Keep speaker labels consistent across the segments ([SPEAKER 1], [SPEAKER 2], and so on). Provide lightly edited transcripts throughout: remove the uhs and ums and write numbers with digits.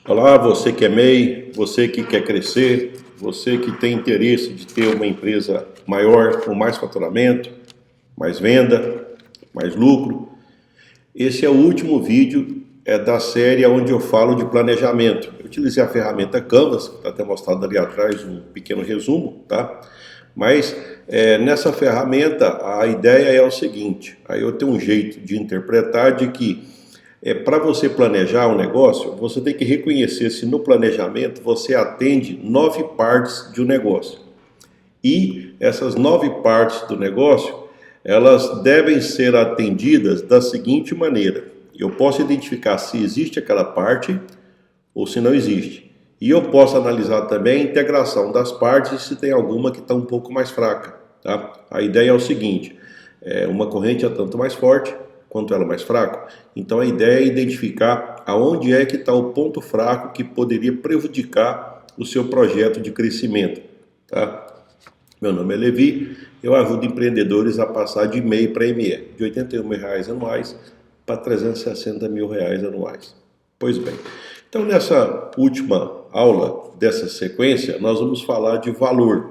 [SPEAKER 1] Olá, você que é MEI, você que quer crescer, você que tem interesse de ter uma empresa maior, com mais faturamento, mais venda, mais lucro. Esse é o último vídeo da série onde eu falo de planejamento. Eu utilizei a ferramenta Canvas, que está até mostrado ali atrás um pequeno resumo, tá? Mas nessa ferramenta a ideia é o seguinte, aí eu tenho um jeito de interpretar de que para você planejar um negócio, você tem que reconhecer se no planejamento você atende 9 partes de um negócio. E essas 9 partes do negócio, elas devem ser atendidas da seguinte maneira. Eu posso identificar se existe aquela parte ou se não existe. E eu posso analisar também a integração das partes e se tem alguma que está um pouco mais fraca. Tá? A ideia é o seguinte, uma corrente é tanto mais forte quanto ela mais fraca. Então a ideia é identificar aonde é que está o ponto fraco que poderia prejudicar o seu projeto de crescimento. Tá? Meu nome é Levi, eu ajudo empreendedores a passar de MEI para ME, de R$ 81 mil anuais para R$ 360 mil anuais. Pois bem, então nessa última aula dessa sequência, nós vamos falar de valor.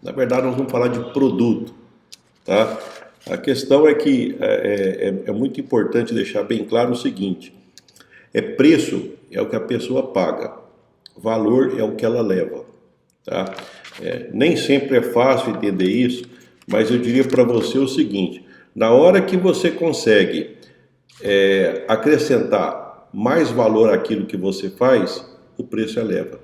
[SPEAKER 1] Na verdade, nós vamos falar de produto, tá? A questão é que é muito importante deixar bem claro o seguinte, preço é o que a pessoa paga, valor é o que ela leva, tá? Nem sempre é fácil entender isso, mas eu diria para você o seguinte, na hora que você consegue acrescentar mais valor àquilo que você faz, o preço eleva.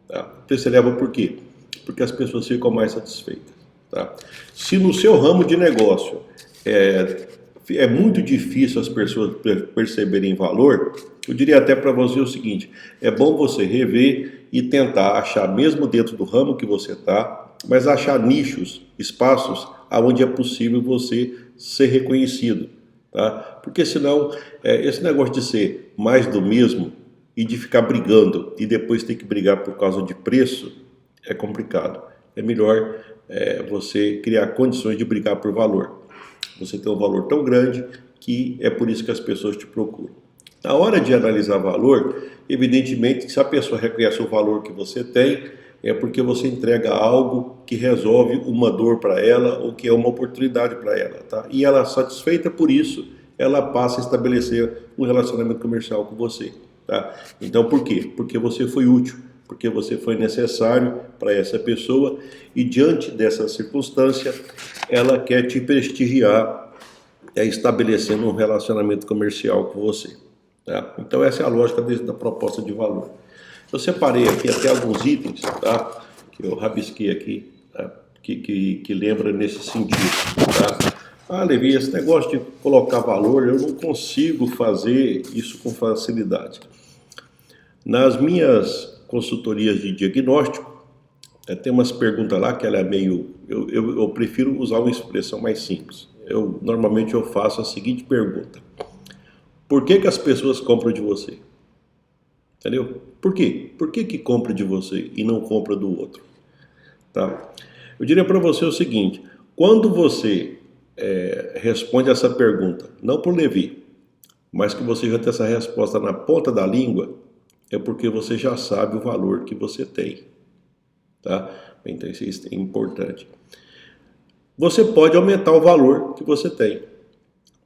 [SPEAKER 1] Tá? O preço eleva por quê? Porque as pessoas ficam mais satisfeitas. Tá? Se no seu ramo de negócio é muito difícil as pessoas perceberem valor, eu diria até para você o seguinte, é bom você rever e tentar achar, mesmo dentro do ramo que você está, mas achar nichos, espaços onde é possível você ser reconhecido. Tá? Porque senão, esse negócio de ser mais do mesmo e de ficar brigando e depois ter que brigar por causa de preço, é complicado. É melhor você criar condições de brigar por valor. Você tem um valor tão grande que é por isso que as pessoas te procuram. Na hora de analisar valor, evidentemente que se a pessoa reconhece o valor que você tem, é porque você entrega algo que resolve uma dor para ela ou que é uma oportunidade para ela, tá? E ela, satisfeita por isso, ela passa a estabelecer um relacionamento comercial com você, tá? Então, por quê? Porque você foi útil, porque você foi necessário para essa pessoa e diante dessa circunstância, ela quer te prestigiar, estabelecendo um relacionamento comercial com você. Tá? Então essa é a lógica da proposta de valor. Eu separei aqui até alguns itens, tá? Que eu rabisquei aqui, tá? que lembra nesse sentido. Tá? Levi, esse negócio de colocar valor, eu não consigo fazer isso com facilidade. Nas minhas consultorias de diagnóstico, tem umas perguntas lá que ela é meio... Eu prefiro usar uma expressão mais simples. Normalmente eu faço a seguinte pergunta. Por que as pessoas compram de você? Entendeu? Por quê? Por que compra de você e não compra do outro? Tá? Eu diria para você o seguinte, quando você responde essa pergunta, não por Levi, mas que você já tem essa resposta na ponta da língua, é porque você já sabe o valor que você tem. Tá? Então isso é importante. Você pode aumentar o valor que você tem.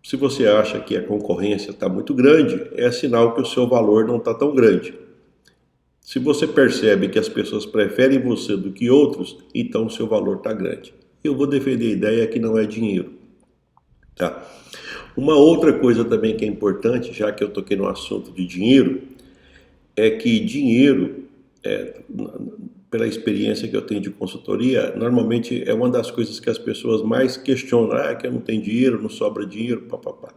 [SPEAKER 1] Se você acha que a concorrência está muito grande, é sinal que o seu valor não está tão grande. Se você percebe que as pessoas preferem você do que outros, então o seu valor está grande. Eu vou defender a ideia que não é dinheiro. Tá? Uma outra coisa também que é importante, já que eu toquei no assunto de dinheiro, é que dinheiro, pela experiência que eu tenho de consultoria, normalmente é uma das coisas que as pessoas mais questionam, que eu não tenho dinheiro, não sobra dinheiro, papapá.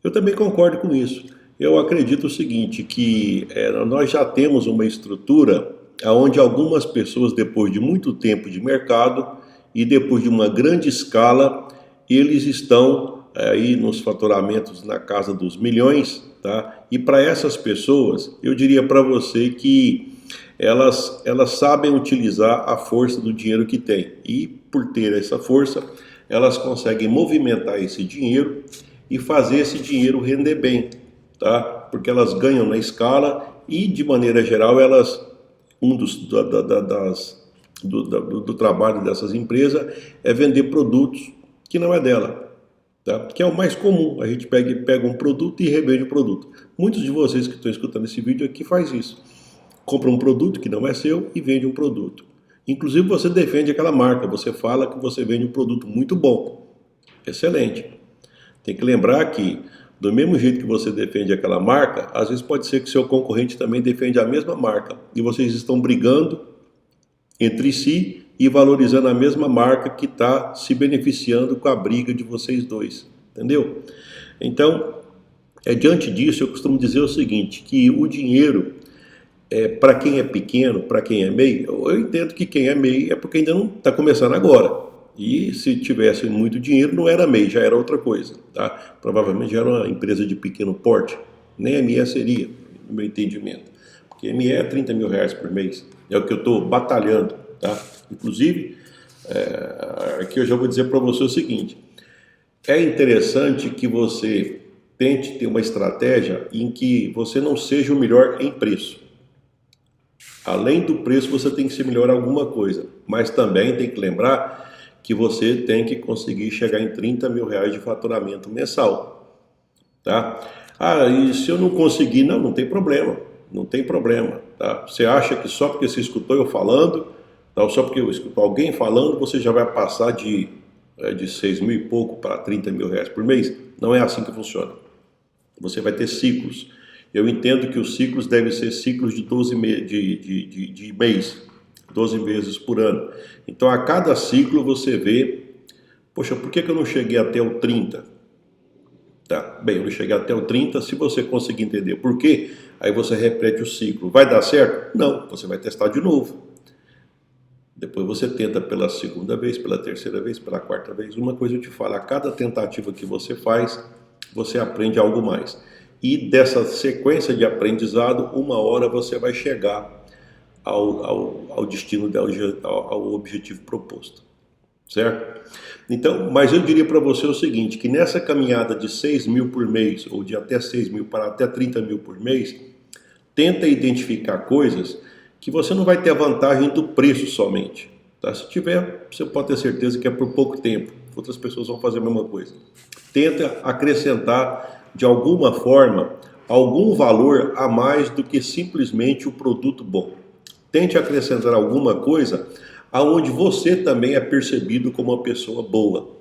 [SPEAKER 1] Eu também concordo com isso. Eu acredito o seguinte, que nós já temos uma estrutura onde algumas pessoas, depois de muito tempo de mercado e depois de uma grande escala, eles estão aí nos faturamentos na casa dos milhões, tá? E para essas pessoas, eu diria para você que elas sabem utilizar a força do dinheiro que têm. E por ter essa força, elas conseguem movimentar esse dinheiro e fazer esse dinheiro render bem, tá? Porque elas ganham na escala e, de maneira geral, do trabalho dessas empresas é vender produtos que não é dela, tá? Que é o mais comum. A gente pega um produto e revende o produto. Muitos de vocês que estão escutando esse vídeo aqui faz isso. Compra um produto que não é seu e vende um produto. Inclusive você defende aquela marca, você fala que você vende um produto muito bom. Excelente. Tem que lembrar que, do mesmo jeito que você defende aquela marca, às vezes pode ser que seu concorrente também defende a mesma marca. E vocês estão brigando entre si e valorizando a mesma marca que está se beneficiando com a briga de vocês dois. Entendeu? Então, diante disso, eu costumo dizer o seguinte, que o dinheiro, para quem é pequeno, para quem é MEI, eu entendo que quem é MEI é porque ainda não está começando agora. E se tivesse muito dinheiro, não era MEI, já era outra coisa. Tá? Provavelmente já era uma empresa de pequeno porte. Nem ME seria, no meu entendimento. Porque ME é 30 mil reais por mês. É o que eu estou batalhando. Tá? Inclusive, aqui eu já vou dizer para você o seguinte. É interessante que você tente ter uma estratégia em que você não seja o melhor em preço. Além do preço, você tem que ser melhor em alguma coisa. Mas também tem que lembrar que você tem que conseguir chegar em 30 mil reais de faturamento mensal. Tá? E se eu não conseguir, não tem problema. Não tem problema. Tá? Você acha que só porque você escutou eu falando, ou só porque eu escutou alguém falando, você já vai passar de 6 mil e pouco para 30 mil reais por mês? Não é assim que funciona. Você vai ter ciclos. Eu entendo que os ciclos devem ser ciclos de 12 mês, 12 meses por ano. Então, a cada ciclo você vê, poxa, por que eu não cheguei até o 30? Tá, bem, eu não cheguei até o 30, se você conseguir entender por quê, aí você repete o ciclo. Vai dar certo? Não, você vai testar de novo. Depois você tenta pela segunda vez, pela terceira vez, pela quarta vez. Uma coisa eu te falo, a cada tentativa que você faz, você aprende algo mais. E dessa sequência de aprendizado, uma hora você vai chegar ao destino, ao objetivo proposto, certo? Então, mas eu diria para você o seguinte, que nessa caminhada de 6 mil por mês, ou de até 6 mil para até 30 mil por mês, tenta identificar coisas que você não vai ter a vantagem do preço somente. Tá? Se tiver, você pode ter certeza que é por pouco tempo. Outras pessoas vão fazer a mesma coisa. Tenta acrescentar, de alguma forma, algum valor a mais do que simplesmente o produto bom. Tente acrescentar alguma coisa aonde você também é percebido como uma pessoa boa.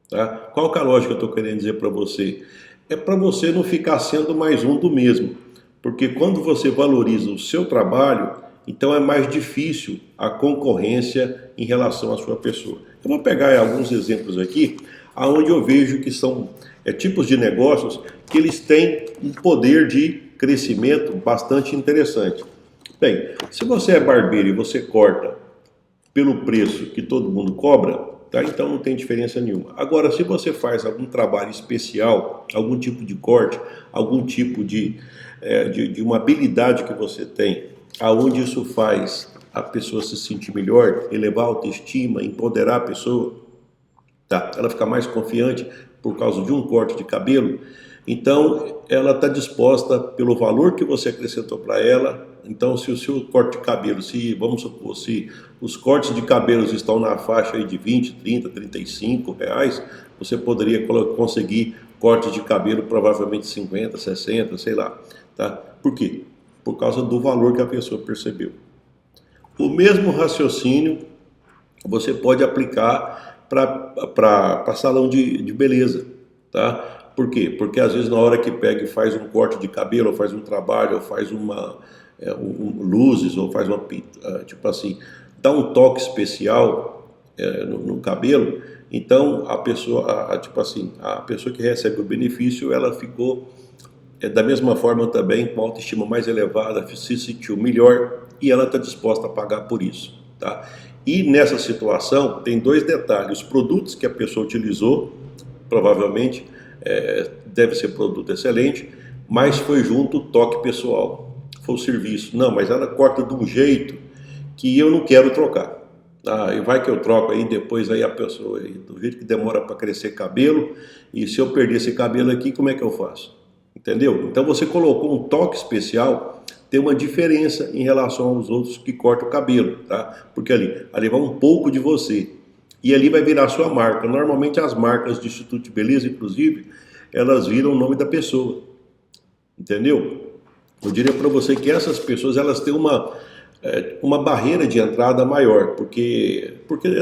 [SPEAKER 1] Tá? Qual que é a lógica que eu estou querendo dizer para você? É para você não ficar sendo mais um do mesmo. Porque quando você valoriza o seu trabalho, então é mais difícil a concorrência em relação à sua pessoa. Eu vou pegar alguns exemplos aqui, aonde eu vejo que são tipos de negócios que eles têm um poder de crescimento bastante interessante. Bem, se você é barbeiro e você corta pelo preço que todo mundo cobra, tá? Então não tem diferença nenhuma. Agora, se você faz algum trabalho especial, algum tipo de corte, algum tipo de uma habilidade que você tem, aonde isso faz a pessoa se sentir melhor, elevar a autoestima, empoderar a pessoa, tá? Ela fica mais confiante por causa de um corte de cabelo, então ela está disposta, pelo valor que você acrescentou para ela. Então, se o seu corte de cabelo, vamos supor, se os cortes de cabelos estão na faixa aí de 20, 30, 35 reais, você poderia conseguir cortes de cabelo provavelmente 50, 60, sei lá. Tá? Por quê? Por causa do valor que a pessoa percebeu. O mesmo raciocínio você pode aplicar para salão de beleza. Tá? Por quê? Porque às vezes na hora que pega e faz um corte de cabelo, ou faz um trabalho, ou faz luzes, ou faz tipo assim, dá um toque especial no cabelo, então a pessoa, a pessoa que recebe o benefício, ela ficou da mesma forma também com autoestima mais elevada, se sentiu melhor e ela está disposta a pagar por isso. Tá? E nessa situação tem dois detalhes: os produtos que a pessoa utilizou, provavelmente deve ser produto excelente, mas foi junto o toque pessoal. Foi o serviço. Não, mas ela corta de um jeito que eu não quero trocar. E vai que eu troco aí, depois aí a pessoa, do jeito que demora para crescer cabelo, e se eu perder esse cabelo aqui, como é que eu faço? Entendeu? Então você colocou um toque especial, tem uma diferença em relação aos outros que cortam o cabelo, tá? Porque ali vai um pouco de você. E ali vai virar sua marca. Normalmente as marcas de Instituto de Beleza, inclusive, elas viram o nome da pessoa. Entendeu? Eu diria para você que essas pessoas, elas têm uma barreira de entrada maior, porque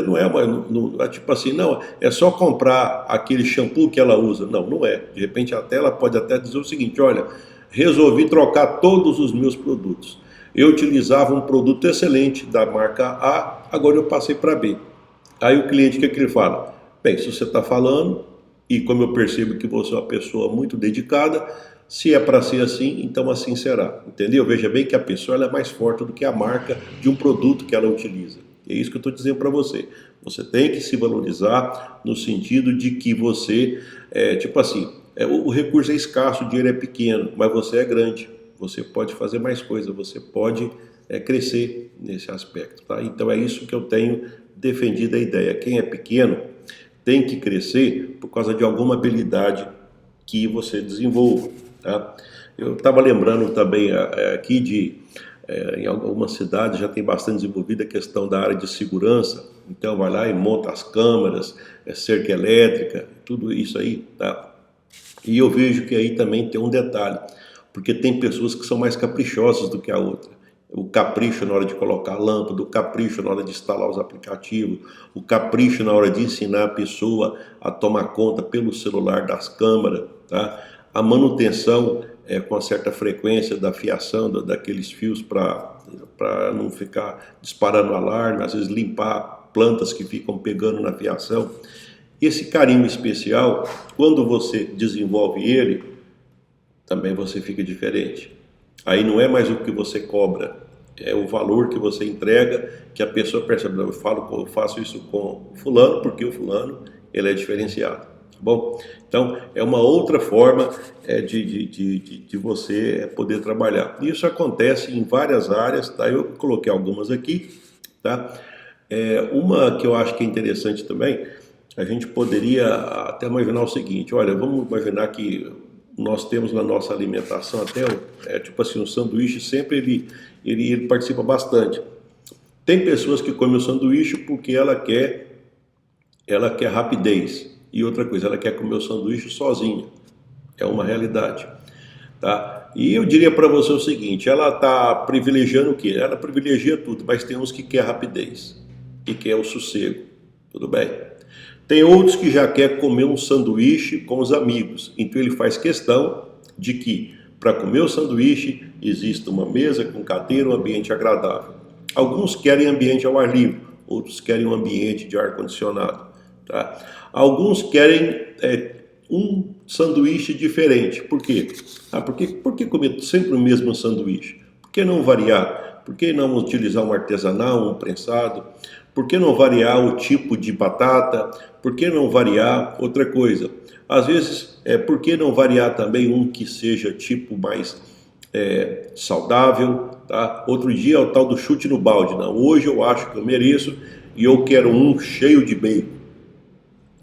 [SPEAKER 1] não é, não é tipo assim, não, é só comprar aquele shampoo que ela usa. Não, não é. De repente até ela pode até dizer o seguinte, olha, resolvi trocar todos os meus produtos. Eu utilizava um produto excelente da marca A, agora eu passei para B. Aí o cliente, o que ele fala? Bem, se você está falando, e como eu percebo que você é uma pessoa muito dedicada, se é para ser assim, então assim será. Entendeu? Veja bem que a pessoa ela é mais forte do que a marca de um produto que ela utiliza. É isso que eu estou dizendo para você. Você tem que se valorizar no sentido de que você, tipo assim, o recurso é escasso, o dinheiro é pequeno, mas você é grande. Você pode fazer mais coisas, você pode crescer nesse aspecto. Tá? Então é isso que eu tenho defendido a ideia. Quem é pequeno tem que crescer por causa de alguma habilidade que você desenvolva. Tá? Eu estava lembrando também aqui em algumas cidades já tem bastante desenvolvida a questão da área de segurança, então vai lá e monta as câmeras, cerca elétrica, tudo isso aí, tá? E eu vejo que aí também tem um detalhe, porque tem pessoas que são mais caprichosas do que a outra. O capricho na hora de colocar a lâmpada, o capricho na hora de instalar os aplicativos, o capricho na hora de ensinar a pessoa a tomar conta pelo celular das câmeras, tá? A manutenção com uma certa frequência da fiação daqueles fios para não ficar disparando alarme, às vezes limpar plantas que ficam pegando na fiação. Esse carinho especial, quando você desenvolve ele, também você fica diferente. Aí não é mais o que você cobra, é o valor que você entrega, que a pessoa percebe. Eu faço isso com o fulano, porque o fulano ele é diferenciado. Tá bom? Então, é uma outra forma de você poder trabalhar. Isso acontece em várias áreas, tá? Eu coloquei algumas aqui, tá? Uma que eu acho que é interessante também, a gente poderia até imaginar o seguinte, olha, vamos imaginar que nós temos na nossa alimentação até, tipo assim, um sanduíche sempre ele participa bastante. Tem pessoas que comem o sanduíche porque ela quer rapidez. E outra coisa, ela quer comer o sanduíche sozinha. É uma realidade. Tá? E eu diria para você o seguinte, ela está privilegiando o quê? Ela privilegia tudo, mas tem uns que quer rapidez e quer o sossego. Tudo bem? Tem outros que já quer comer um sanduíche com os amigos. Então ele faz questão de que para comer o sanduíche exista uma mesa com cadeira, um ambiente agradável. Alguns querem ambiente ao ar livre, outros querem um ambiente de ar condicionado. Tá? Alguns querem um sanduíche diferente. Por quê? Por que comer sempre o mesmo sanduíche? Por que não variar? Por que não utilizar um artesanal, um prensado? Por que não variar o tipo de batata? Por que não variar outra coisa? Às vezes, por que não variar também um que seja tipo mais saudável? Tá? Outro dia é o tal do chute no balde. Não, hoje eu acho que eu mereço e eu quero um cheio de bacon.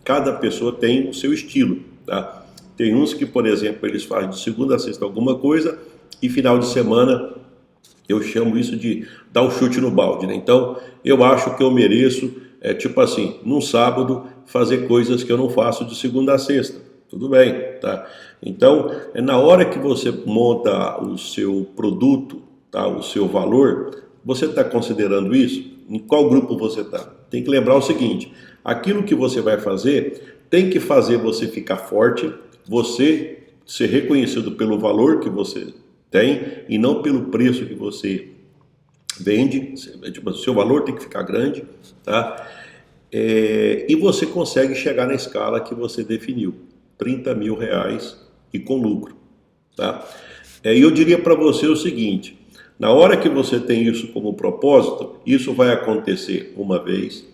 [SPEAKER 1] Cada pessoa tem o seu estilo. Tá? Tem uns que, por exemplo, eles fazem de segunda a sexta alguma coisa e final de semana eu chamo isso de dar um chute no balde, né? Então, eu acho que eu mereço, tipo assim, num sábado, fazer coisas que eu não faço de segunda a sexta. Tudo bem, tá? Então, na hora que você monta o seu produto, tá? O seu valor, você está considerando isso? Em qual grupo você está? Tem que lembrar o seguinte, aquilo que você vai fazer tem que fazer você ficar forte, você ser reconhecido pelo valor que você tem e não pelo preço que você vende. Tipo, o seu valor tem que ficar grande, tá? E você consegue chegar na escala que você definiu, R$30 mil e com lucro, tá? E eu diria para você o seguinte, na hora que você tem isso como propósito, isso vai acontecer uma vez,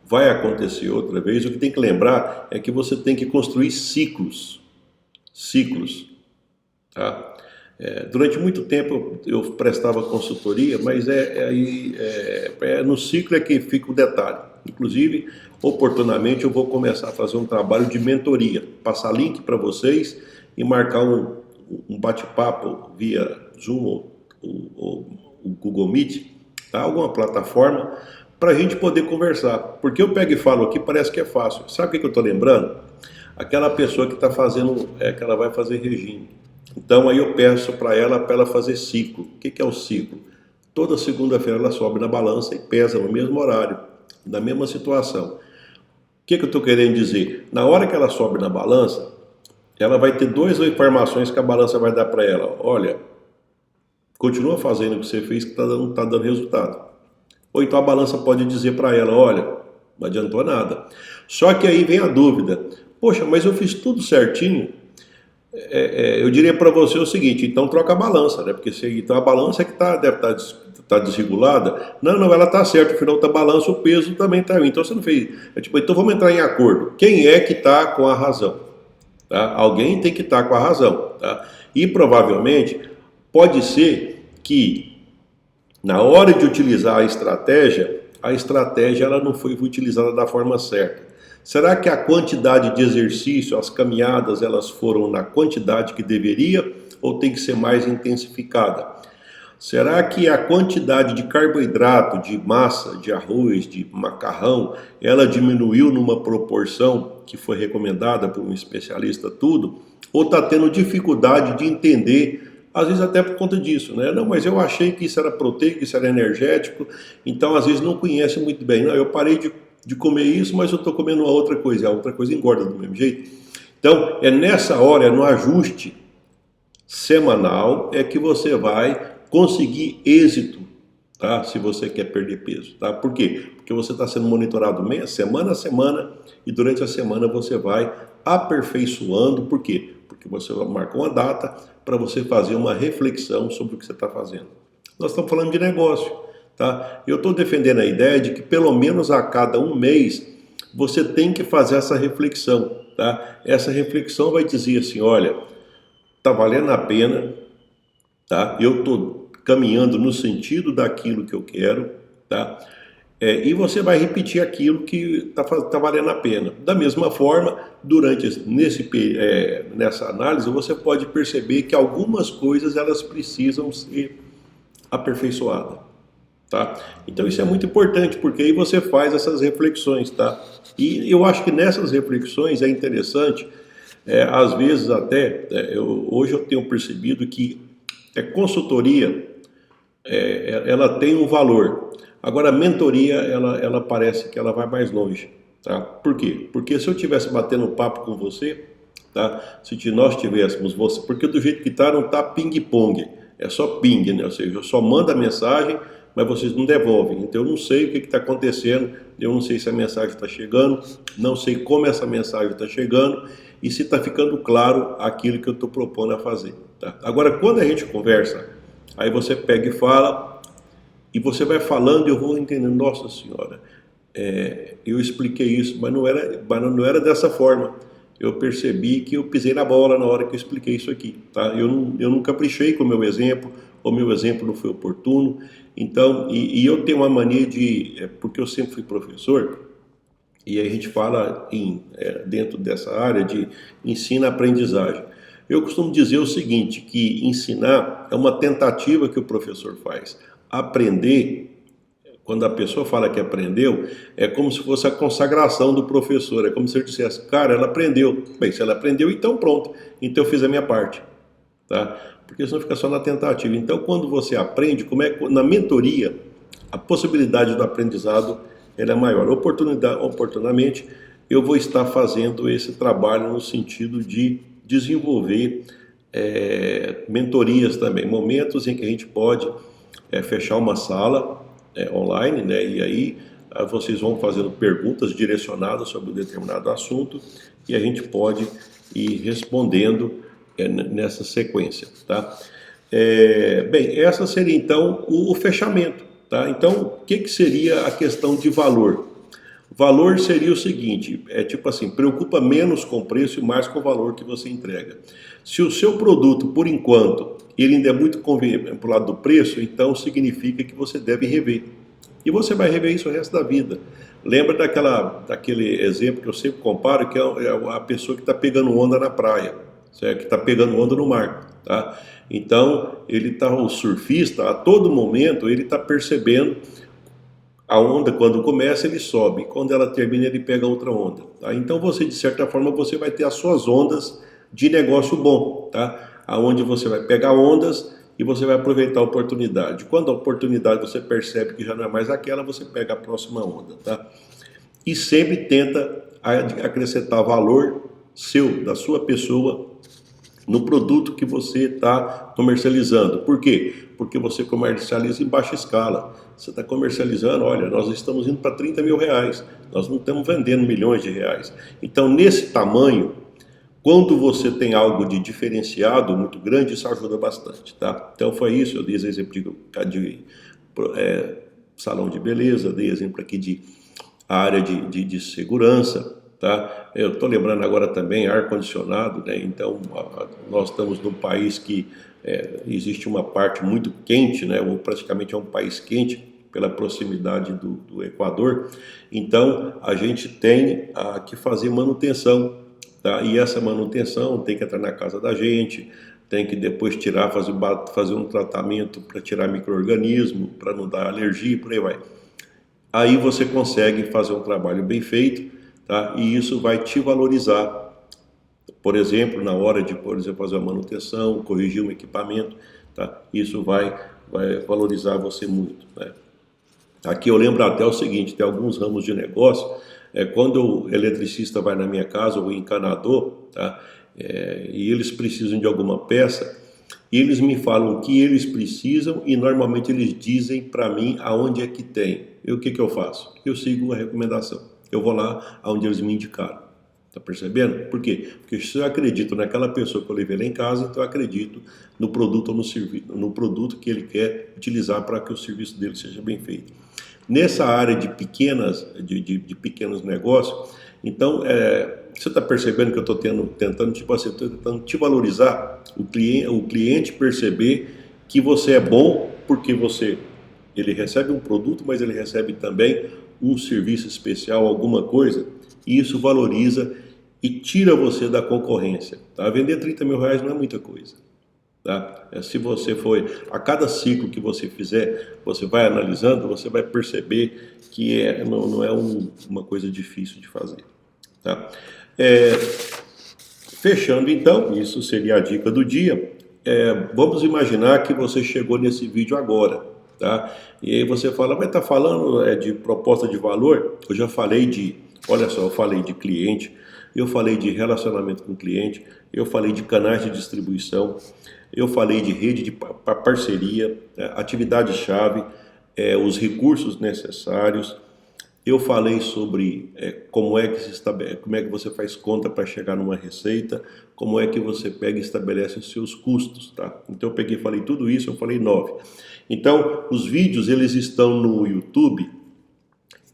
[SPEAKER 1] vai acontecer outra vez. O que tem que lembrar é que você tem que construir ciclos, tá? Durante muito tempo eu prestava consultoria, mas no ciclo é que fica o detalhe. Inclusive, oportunamente eu vou começar a fazer um trabalho de mentoria, passar link para vocês e marcar um bate-papo via Zoom ou o Google Meet, tá? Alguma plataforma, para a gente poder conversar. Porque eu pego e falo aqui, parece que é fácil. Sabe o que eu estou lembrando? Aquela pessoa que está fazendo, que ela vai fazer regime. Então aí eu peço para ela fazer ciclo. O que é o ciclo? Toda segunda-feira ela sobe na balança e pesa no mesmo horário, na mesma situação. O que eu estou querendo dizer? Na hora que ela sobe na balança, ela vai ter duas informações que a balança vai dar para ela. Olha, continua fazendo o que você fez que está dando resultado. Ou então a balança pode dizer para ela, olha, não adiantou nada. Só que aí vem a dúvida. Poxa, mas eu fiz tudo certinho. Eu diria para você o seguinte, então troca a balança, né? Porque então a balança é que deve estar desregulada. Não, ela está certa, afinal da balança o peso também está ruim. Então você não fez. Então vamos entrar em acordo. Quem é que está com a razão? Tá? Alguém tem que estar com a razão. Tá? E provavelmente pode ser que na hora de utilizar a estratégia ela não foi utilizada da forma certa. Será que a quantidade de exercício, as caminhadas, elas foram na quantidade que deveria ou tem que ser mais intensificada? Será que a quantidade de carboidrato, de massa, de arroz, de macarrão, ela diminuiu numa proporção que foi recomendada por um especialista tudo? Ou está tendo dificuldade de entender, às vezes até por conta disso, né? Não, mas eu achei que isso era proteico, que isso era energético, então às vezes não conhece muito bem. Não, eu parei de comer isso, mas eu estou comendo uma outra coisa, e a outra coisa engorda do mesmo jeito. Então, é nessa hora, é no ajuste semanal, é que você vai conseguir êxito, tá? Se você quer perder peso, tá? Por quê? Porque você está sendo monitorado semana a semana, e durante a semana você vai aperfeiçoando. Por quê? Porque você marcou uma data para você fazer uma reflexão sobre o que você está fazendo. Nós estamos falando de negócio. Tá? Eu estou defendendo a ideia de que pelo menos a cada um mês você tem que fazer essa reflexão. Tá? Essa reflexão vai dizer assim, olha, está valendo a pena, tá? Eu estou caminhando no sentido daquilo que eu quero, tá? E você vai repetir aquilo que tá valendo a pena. Da mesma forma, nessa análise, você pode perceber que algumas coisas elas precisam ser aperfeiçoadas. Tá? Então isso é muito importante, porque aí você faz essas reflexões, tá? E eu acho que nessas reflexões é interessante, às vezes até, hoje eu tenho percebido que consultoria, ela tem um valor. Agora a mentoria, ela parece que ela vai mais longe, tá? Por quê? Porque se eu estivesse batendo papo com você, tá? Se nós tivéssemos você, porque do jeito que tá, não tá ping-pong, é só ping, né? Ou seja, eu só mando a mensagem, mas vocês não devolvem. Então eu não sei o que está acontecendo, eu não sei se a mensagem está chegando, não sei como essa mensagem está chegando e se está ficando claro aquilo que eu estou propondo a fazer. Tá? Agora, quando a gente conversa, aí você pega e fala, e você vai falando e eu vou entendendo, nossa senhora, eu expliquei isso, mas não era dessa forma. Eu percebi que eu pisei na bola na hora que eu expliquei isso aqui. Tá? Eu não caprichei com o meu exemplo, o meu exemplo não foi oportuno. Então, e eu tenho uma mania porque eu sempre fui professor, e a gente fala dentro dessa área de ensino-aprendizagem. Eu costumo dizer o seguinte, que ensinar é uma tentativa que o professor faz. Aprender, quando a pessoa fala que aprendeu, é como se fosse a consagração do professor, é como se eu dissesse, cara, ela aprendeu. Bem, se ela aprendeu, então pronto, então eu fiz a minha parte. Tá? Porque senão fica só na tentativa. Então, quando você aprende, na mentoria, a possibilidade do aprendizado ela é maior. Oportunamente, eu vou estar fazendo esse trabalho no sentido de desenvolver mentorias também, momentos em que a gente pode fechar uma sala online, né? E aí vocês vão fazendo perguntas direcionadas sobre um determinado assunto e a gente pode ir respondendo nessa sequência, tá? Bem, essa seria então o fechamento, tá? Então, o que seria a questão de valor? Valor seria o seguinte, tipo assim, preocupa menos com o preço e mais com o valor que você entrega. Se o seu produto, por enquanto, ele ainda é muito conveniente para o lado do preço, então significa que você deve rever. E você vai rever isso o resto da vida. Lembra daquele exemplo que eu sempre comparo, que é a pessoa que está pegando onda na praia, certo? Que está pegando onda no mar. tá? Então, o surfista, a todo momento, ele está percebendo a onda, quando começa, ele sobe, quando ela termina, ele pega outra onda, tá? Então, você, de certa forma, você vai ter as suas ondas de negócio bom, tá? Aonde você vai pegar ondas e você vai aproveitar a oportunidade. Quando a oportunidade você percebe que já não é mais aquela, você pega a próxima onda, tá? E sempre tenta acrescentar valor seu, da sua pessoa, no produto que você está comercializando. Por quê? Porque você comercializa em baixa escala. Você está comercializando, olha, nós estamos indo para 30 mil reais, nós não estamos vendendo milhões de reais. Então, nesse tamanho, quando você tem algo de diferenciado muito grande, isso ajuda bastante, tá? Então foi isso, eu dei esse exemplo de salão de beleza, dei exemplo aqui de área de segurança, tá? Eu estou lembrando agora também ar-condicionado, né? Então nós estamos num país que existe uma parte muito quente, né? Ou praticamente é um país quente pela proximidade do Equador. Então a gente tem que fazer manutenção, tá? E essa manutenção tem que entrar na casa da gente, tem que depois tirar, fazer um tratamento para tirar micro-organismo, para não dar alergia, por aí vai. Aí você consegue fazer um trabalho bem feito, tá? E isso vai te valorizar. Por exemplo, na hora de, por exemplo, fazer a manutenção, corrigir um equipamento, tá? Isso vai valorizar você muito, né? Aqui eu lembro até o seguinte, tem alguns ramos de negócio, quando o eletricista vai na minha casa, ou o encanador, tá? E eles precisam de alguma peça, eles me falam o que eles precisam e normalmente eles dizem para mim aonde é que tem. E o que eu faço? Eu sigo a recomendação. Eu vou lá aonde eles me indicaram. Tá percebendo? Por quê? Porque se eu acredito naquela pessoa que eu levei lá em casa, então eu acredito no produto ou no serviço, no produto que ele quer utilizar para que o serviço dele seja bem feito. Nessa área de pequenos negócios, então você está percebendo que eu estou tentando, tipo assim, tentando te valorizar, o cliente perceber que você é bom porque ele recebe um produto, mas ele recebe também um serviço especial, alguma coisa, e isso valoriza e tira você da concorrência, tá? Vender 30 mil reais não é muita coisa, tá? Se você a cada ciclo que você fizer, você vai analisando, você vai perceber que não é uma coisa difícil de fazer, tá? Fechando então, isso seria a dica do dia. Vamos imaginar que você chegou nesse vídeo agora, tá? E aí você fala, mas tá falando de proposta de valor? Eu já falei olha só, eu falei de cliente, eu falei de relacionamento com o cliente, eu falei de canais de distribuição, eu falei de rede de parceria, atividade-chave, os recursos necessários. Eu falei sobre como é que você faz conta para chegar numa receita, como é que você pega e estabelece os seus custos, tá? Então eu peguei e falei tudo isso, eu falei 9. Então, os vídeos eles estão no YouTube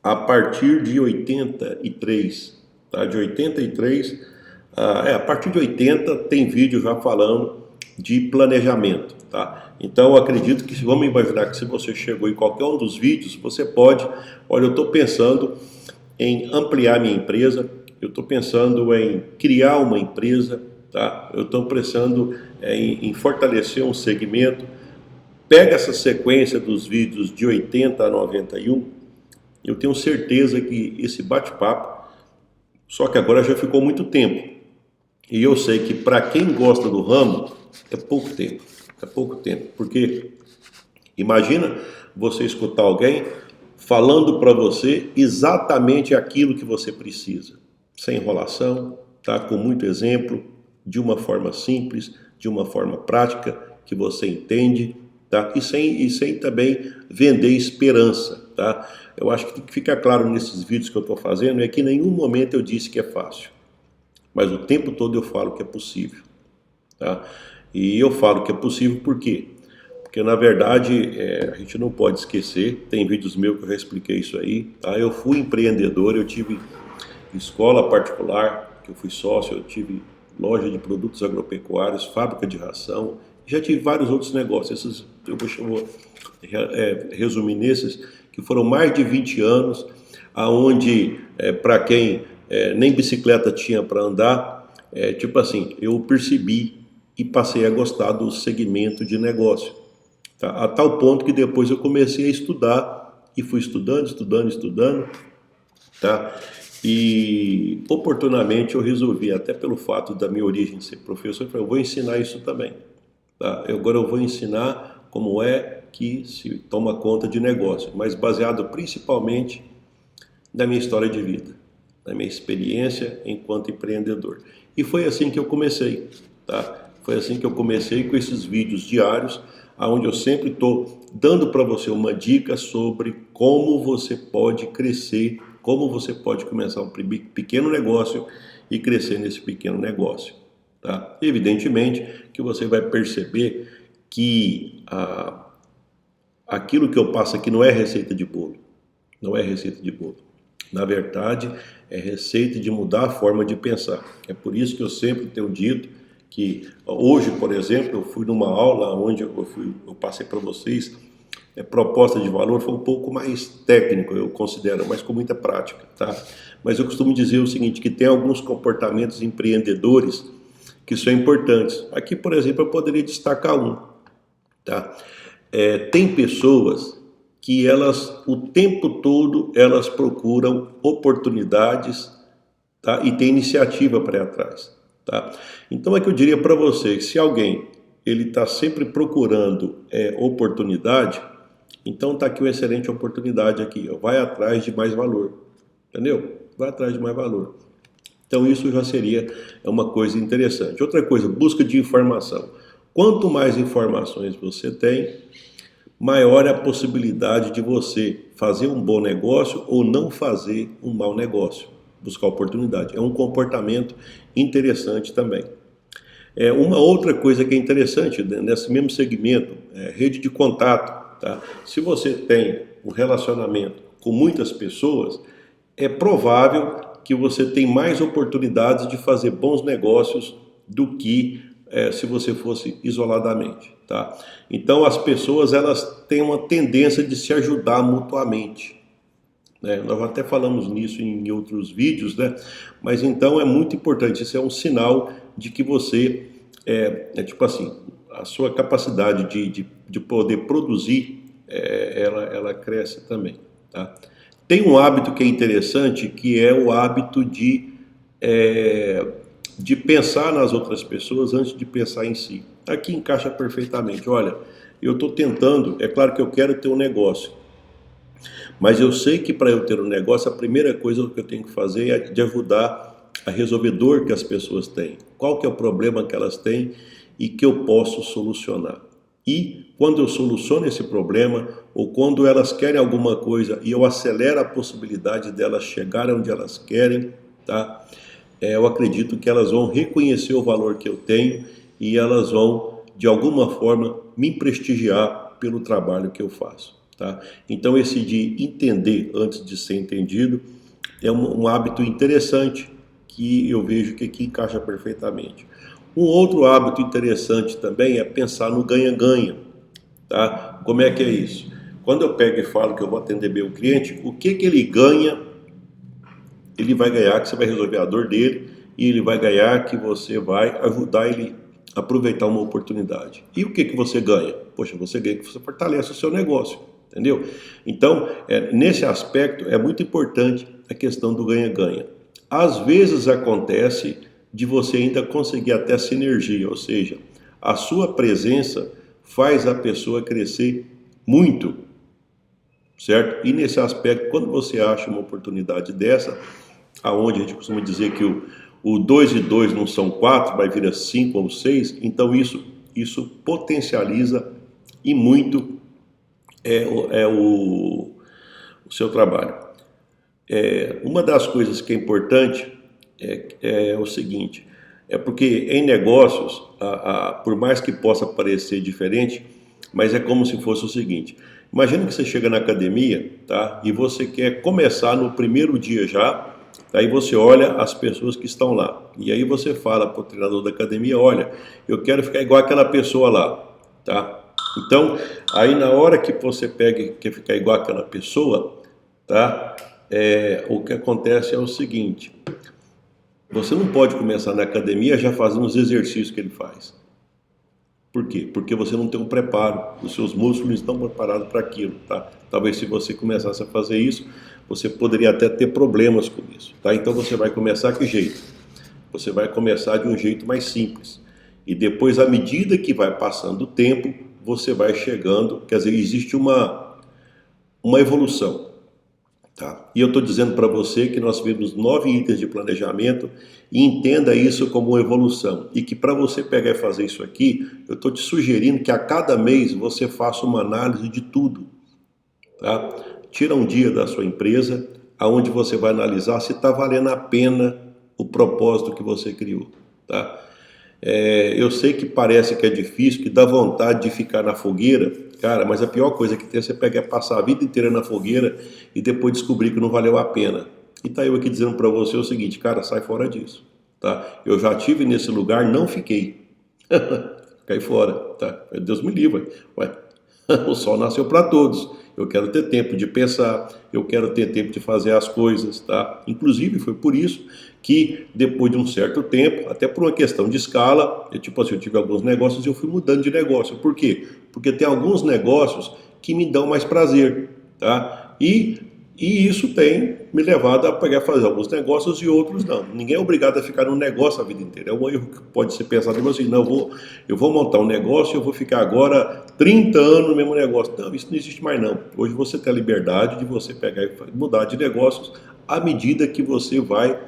[SPEAKER 1] a partir de 83, tá? De 83, a partir de 80 tem vídeo já falando de planejamento, tá? Então eu acredito que, vamos imaginar que se você chegou em qualquer um dos vídeos, você pode, olha, eu estou pensando em ampliar minha empresa, eu estou pensando em criar uma empresa, tá? Eu estou pensando em fortalecer um segmento. Pega essa sequência dos vídeos de 80 a 91, eu tenho certeza que esse bate-papo, só que agora já ficou muito tempo, e eu sei que para quem gosta do ramo, é pouco tempo, porque imagina você escutar alguém falando para você exatamente aquilo que você precisa, sem enrolação, tá? Com muito exemplo, de uma forma simples, de uma forma prática, que você entende, tá? E sem também vender esperança, tá? Eu acho que tem que ficar claro nesses vídeos que eu estou fazendo, é que em nenhum momento eu disse que é fácil, mas o tempo todo eu falo que é possível, tá? E eu falo que é possível por quê? Porque na verdade a gente não pode esquecer, tem vídeos meus que eu já expliquei isso aí, tá? Eu fui empreendedor, eu tive escola particular, que eu fui sócio, eu tive loja de produtos agropecuários, fábrica de ração, já tive vários outros negócios, eu vou resumir nesses, que foram mais de 20 anos, aonde para quem nem bicicleta tinha para andar, tipo assim, eu percebi e passei a gostar do segmento de negócio. Tá? A tal ponto que depois eu comecei a estudar e fui estudando, tá? E oportunamente eu resolvi, até pelo fato da minha origem ser professor, eu falei, eu vou ensinar isso também. Tá? Agora eu vou ensinar como é que se toma conta de negócio, mas baseado principalmente na minha história de vida, na minha experiência enquanto empreendedor. E foi assim que eu comecei, tá? Foi assim que eu comecei com esses vídeos diários, onde eu sempre estou dando para você uma dica sobre como você pode crescer, como você pode começar um pequeno negócio e crescer nesse pequeno negócio. Tá? Evidentemente que você vai perceber que aquilo que eu passo aqui não é receita de bolo. Não é receita de bolo. Na verdade, é receita de mudar a forma de pensar. É por isso que eu sempre tenho dito que hoje, por exemplo, eu fui numa aula onde eu passei para vocês, proposta de valor foi um pouco mais técnico, eu considero, mas com muita prática, tá? Mas eu costumo dizer o seguinte, que tem alguns comportamentos empreendedores que são importantes. Aqui, por exemplo, eu poderia destacar um, tá? Tem pessoas que elas, o tempo todo, elas procuram oportunidades, tá? E tem iniciativa para ir atrás, tá? Então é que eu diria para vocês, se alguém ele está sempre procurando oportunidade, então está aqui uma excelente oportunidade aqui, ó. Vai atrás de mais valor, entendeu? Vai atrás de mais valor. Então isso já seria uma coisa interessante. Outra coisa, busca de informação. Quanto mais informações você tem, maior é a possibilidade de você fazer um bom negócio ou não fazer um mau negócio. Buscar oportunidade. É um comportamento interessante também. Uma outra coisa que é interessante nesse mesmo segmento, rede de contato. Tá? Se você tem um relacionamento com muitas pessoas, é provável que você tem mais oportunidades de fazer bons negócios do que se você fosse isoladamente, tá? Então as pessoas elas têm uma tendência de se ajudar mutuamente, né? Nós até falamos nisso em outros vídeos, né? Mas então é muito importante, isso é um sinal de que você tipo assim, a sua capacidade de poder produzir, ela cresce também, tá? Tem um hábito que é interessante, que é o hábito de pensar nas outras pessoas antes de pensar em si. Aqui encaixa perfeitamente. Olha, eu estou tentando, é claro que eu quero ter um negócio, mas eu sei que para eu ter um negócio, a primeira coisa que eu tenho que fazer é de ajudar a resolver dor que as pessoas têm. Qual que é o problema que elas têm e que eu posso solucionar. E quando eu soluciono esse problema, ou quando elas querem alguma coisa e eu acelero a possibilidade delas chegarem onde elas querem, tá? Eu acredito que elas vão reconhecer o valor que eu tenho e elas vão, de alguma forma, me prestigiar pelo trabalho que eu faço, tá? Então esse de entender antes de ser entendido é um hábito interessante que eu vejo que aqui encaixa perfeitamente. Um outro hábito interessante também é pensar no ganha-ganha, tá? Como é que é isso? Quando eu pego e falo que eu vou atender bem o cliente, o que ele ganha, ele vai ganhar que você vai resolver a dor dele e ele vai ganhar que você vai ajudar ele a aproveitar uma oportunidade. E o que você ganha? Poxa, você ganha que você fortalece o seu negócio, entendeu? Então, nesse aspecto, é muito importante a questão do ganha-ganha. Às vezes acontece de você ainda conseguir até sinergia, ou seja, a sua presença faz a pessoa crescer muito, certo? E nesse aspecto, quando você acha uma oportunidade dessa, aonde a gente costuma dizer que o 2 e 2 não são 4, vai vir a 5 ou 6, então isso potencializa e muito o seu trabalho. Uma das coisas que é importante é o seguinte, porque em negócios, por mais que possa parecer diferente, mas é como se fosse o seguinte, imagina que você chega na academia, tá? E você quer começar no primeiro dia já, aí você olha as pessoas que estão lá, e aí você fala para o treinador da academia, olha, eu quero ficar igual aquela pessoa lá, tá? Então, aí na hora que você pega e quer ficar igual aquela pessoa, tá? O que acontece é o seguinte, você não pode começar na academia já fazendo os exercícios que ele faz. Por quê? Porque você não tem um preparo, os seus músculos não estão preparados para aquilo, tá? Talvez se você começasse a fazer isso, você poderia até ter problemas com isso, tá? Então você vai começar que jeito? Você vai começar de um jeito mais simples. E depois, à medida que vai passando o tempo, você vai chegando, quer dizer, existe uma evolução. Tá? E eu estou dizendo para você que nós vimos 9 itens de planejamento e entenda isso como uma evolução. E que para você pegar e fazer isso aqui, eu estou te sugerindo que a cada mês você faça uma análise de tudo. Tá? Tira um dia da sua empresa, aonde você vai analisar se está valendo a pena o propósito que você criou. Tá? Eu sei que parece que é difícil, que dá vontade de ficar na fogueira, cara, mas a pior coisa que tem é você pegar, passar a vida inteira na fogueira e depois descobrir que não valeu a pena. E tá eu aqui dizendo para você o seguinte, cara, sai fora disso, tá? Eu já tive nesse lugar, não fiquei. Cai fora, tá? Deus me livre. Ué, o sol nasceu para todos. Eu quero ter tempo de pensar, eu quero ter tempo de fazer as coisas, tá? Inclusive foi por isso que depois de um certo tempo, até por uma questão de escala, tipo assim, eu tive alguns negócios e eu fui mudando de negócio. Por quê? Porque tem alguns negócios que me dão mais prazer, tá? E isso tem me levado a pegar fazer alguns negócios e outros não. Ninguém é obrigado a ficar num negócio a vida inteira. É um erro que pode ser pensado assim, não, eu vou montar um negócio e eu vou ficar agora 30 anos no mesmo negócio. Não, isso não existe mais não. Hoje você tem a liberdade de você pegar e mudar de negócios à medida que você vai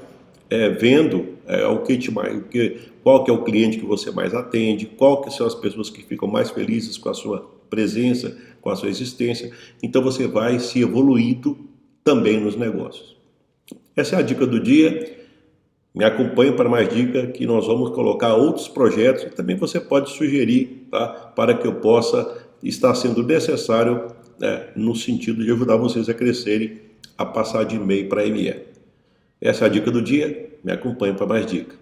[SPEAKER 1] vendo qual que é o cliente que você mais atende, qual que são as pessoas que ficam mais felizes com a sua presença, com a sua existência. Então você vai se evoluindo também nos negócios. Essa é a dica do dia. Me acompanhe para mais dicas que nós vamos colocar outros projetos e também você pode sugerir, tá? Para que eu possa estar sendo necessário, no sentido de ajudar vocês a crescerem, a passar de MEI para ME. Essa é a dica do dia. Me acompanhe para mais dicas.